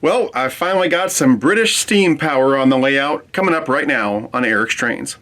Well, I finally got some British steam power on the layout coming up right now on Eric's Trains.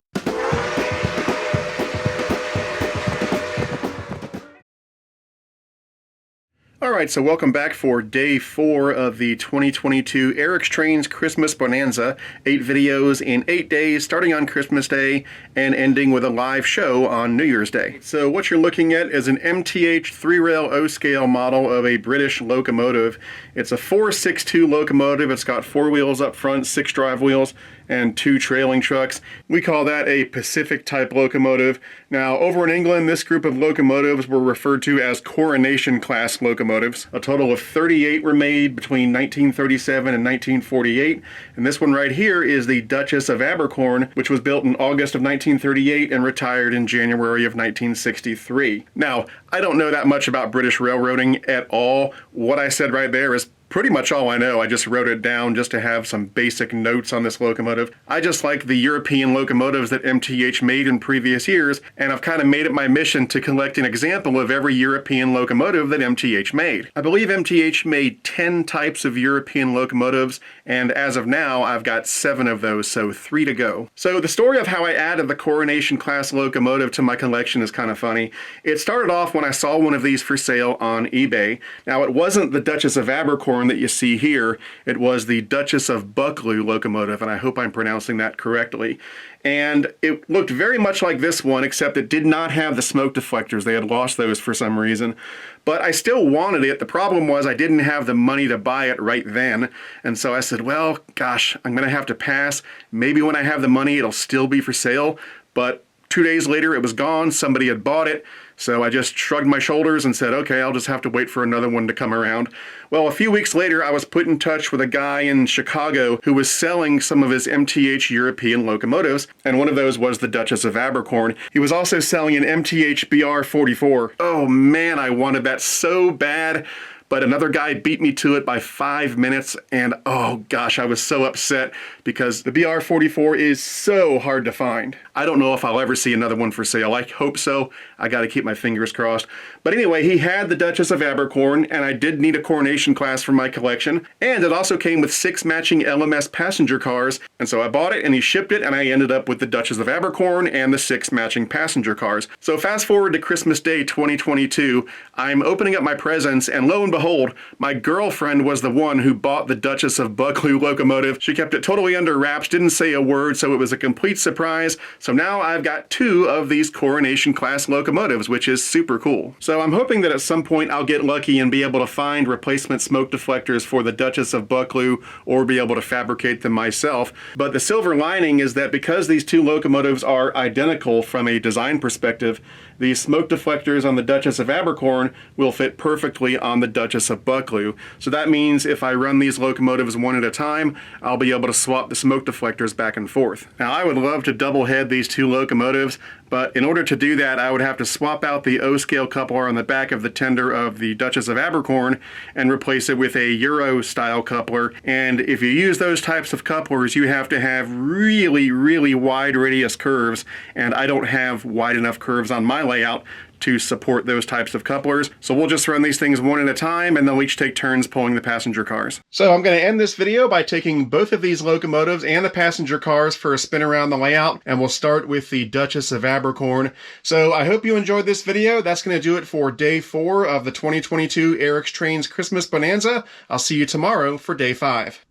Alright, so welcome back for day 4 of the 2022 Eric's Trains Christmas Bonanza. 8 videos in 8 days, starting on Christmas Day and ending with a live show on New Year's Day. So what you're looking at is an MTH 3-rail O-scale model of a British locomotive. It's a 462 locomotive. It's got 4 wheels up front, 6 drive wheels, and 2 trailing trucks. We call that a Pacific type locomotive. Now, over in England, this group of locomotives were referred to as Coronation class locomotives. A total of 38 were made between 1937 and 1948, and this one right here is the Duchess of Abercorn, which was built in August of 1938 and retired in January of 1963. Now, I don't know that much about British railroading at all. What I said right there is pretty much all I know. I just wrote it down just to have some basic notes on this locomotive. I just like the European locomotives that MTH made in previous years, and I've kind of made it my mission to collect an example of every European locomotive that MTH made. I believe MTH made 10 types of European locomotives, and as of now, I've got 7 of those, so 3 to go. So the story of how I added the Coronation class locomotive to my collection is kind of funny. It started off when I saw one of these for sale on eBay. Now, it wasn't the Duchess of Abercorn that you see here. It was the Duchess of Buccleuch locomotive, and I hope I'm pronouncing that correctly. And it looked very much like this one, except it did not have the smoke deflectors. They had lost those for some reason. But I still wanted it. The problem was I didn't have the money to buy it right then. And so I said, well, gosh, I'm going to have to pass. Maybe when I have the money, it'll still be for sale. But 2 days later, it was gone. Somebody had bought it. So I just shrugged my shoulders and said, okay, I'll just have to wait for another one to come around. Well, a few weeks later, I was put in touch with a guy in Chicago who was selling some of his MTH European locomotives, and one of those was the Duchess of Abercorn. He was also selling an MTH BR-44. Oh man, I wanted that so bad. But another guy beat me to it by 5 minutes, and oh gosh, I was so upset because the BR-44 is so hard to find. I don't know if I'll ever see another one for sale. I hope so. I gotta keep my fingers crossed. But anyway, he had the Duchess of Abercorn, and I did need a Coronation class for my collection, and it also came with 6 matching LMS passenger cars, and so I bought it and he shipped it, and I ended up with the Duchess of Abercorn and the 6 matching passenger cars. So fast forward to Christmas Day 2022, I'm opening up my presents, and lo and behold, my girlfriend was the one who bought the Duchess of Buccleuch locomotive. She kept it totally under wraps, didn't say a word, so it was a complete surprise. So now I've got 2 of these Coronation class locomotives, which is super cool. So I'm hoping that at some point I'll get lucky and be able to find replacement smoke deflectors for the Duchess of Buccleuch or be able to fabricate them myself. But the silver lining is that because these 2 locomotives are identical from a design perspective, the smoke deflectors on the Duchess of Abercorn will fit perfectly on the Duchess of Buccleuch. So that means if I run these locomotives one at a time, I'll be able to swap the smoke deflectors back and forth. Now, I would love to double head these 2 locomotives, but in order to do that, I would have to swap out the O-scale coupler on the back of the tender of the Duchess of Abercorn and replace it with a Euro-style coupler. And if you use those types of couplers, you have to have really, really wide radius curves, and I don't have wide enough curves on my layout to support those types of couplers. So we'll just run these things one at a time, and they'll each take turns pulling the passenger cars. So I'm going to end this video by taking both of these locomotives and the passenger cars for a spin around the layout, and we'll start with the Duchess of Abercorn. So I hope you enjoyed this video. That's going to do it for day 4 of the 2022 Eric's Trains Christmas Bonanza. I'll see you tomorrow for day 5.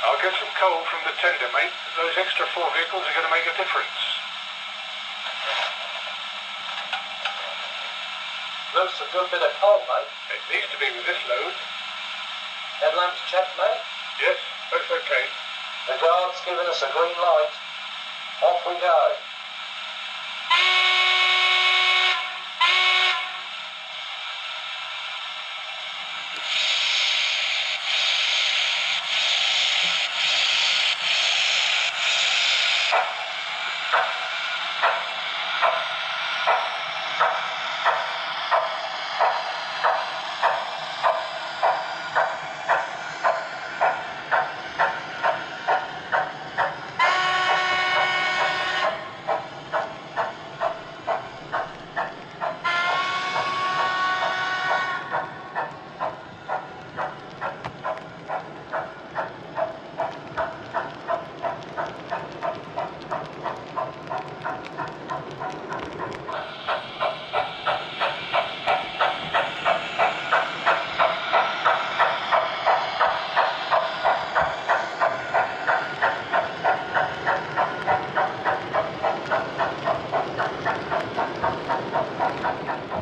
I'll get some coal from the tender, mate. Those extra 4 vehicles are going to make a difference. Looks a good bit of coal, mate. It needs to be with this load. Headlamps checked, mate. Yes, that's okay. The guard's giving us a green light. Off we go. The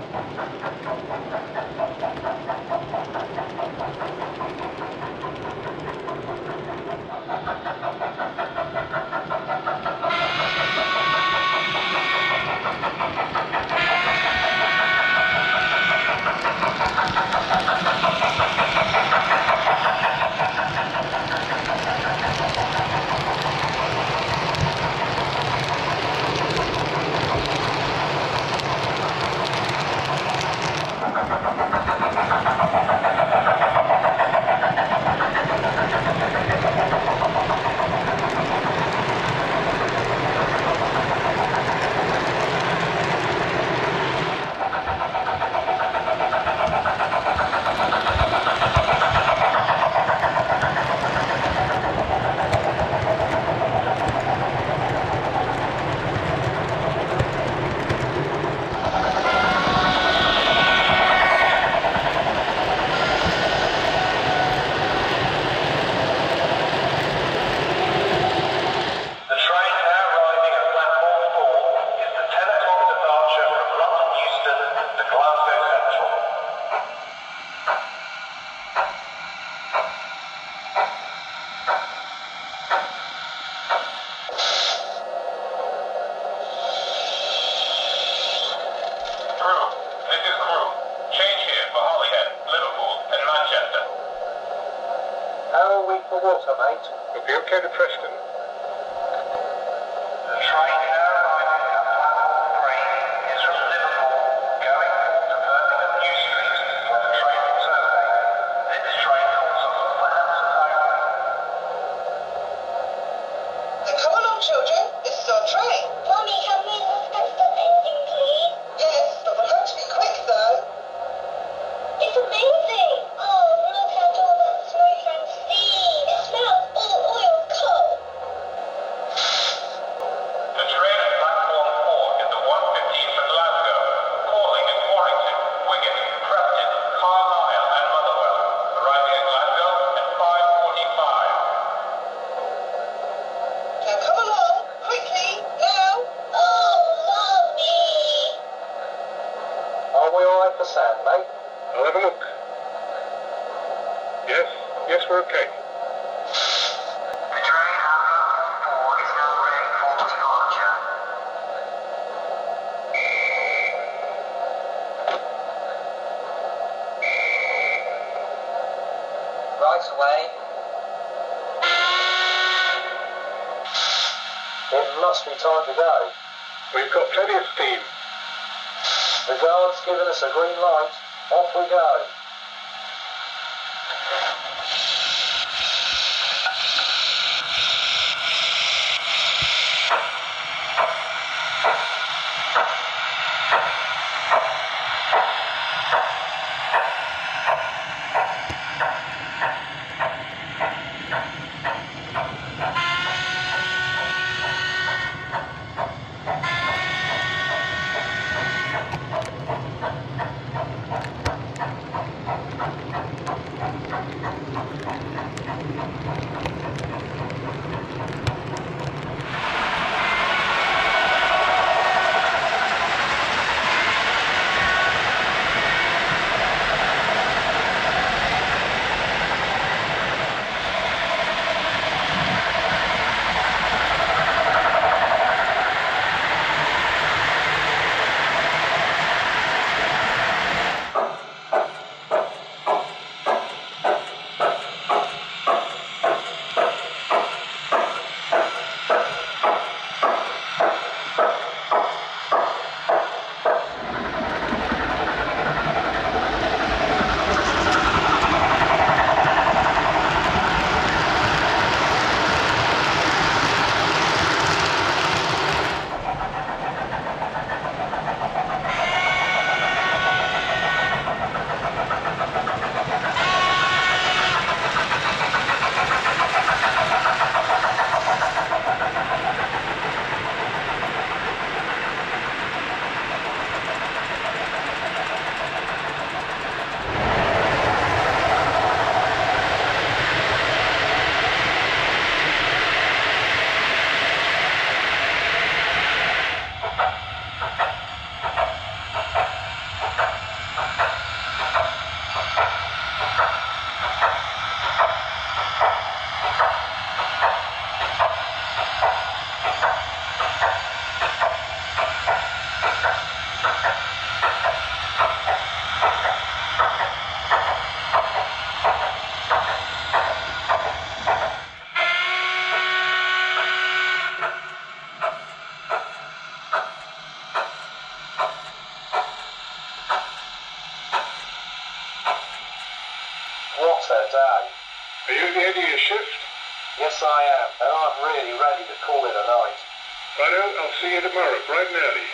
train now arriving at platform 4 is the 10 o'clock departure from London Euston to Glasgow Central. Crew, this is crew. Change here for Holyhead, Liverpool and Manchester. How are we for water, mate? We'll be okay to Preston. The train now arriving at platform 3 is from Liverpool, going to Birmingham New Street for the train will terminate. This train calls on Wolverhampton only. Then come along, children. This is our train. Mommy, can we look at the ending, please? Yes, but we'll have to be quick, though. It's amazing! Oh, look at all that smoke and steam. It smells all oil coal. The train at platform 4 is the 115 for Glasgow, calling at Warrington, Wigan, Preston, Carlisle and Motherwell, arriving at Glasgow at 5:45. Now come along, quickly, now. Oh, Mommy! Are we alright for sound, mate? I'll have a look. Yes, we're okay. The train at platform 4 is now ready for departure. Right away. It must be time to go. We've got plenty of steam. The guard's given us a green light. Off we go. sir, Dad. Are you at the end of your shift? Yes, I am, and I'm really ready to call it a night. Righto, I'll see you tomorrow, bright and early.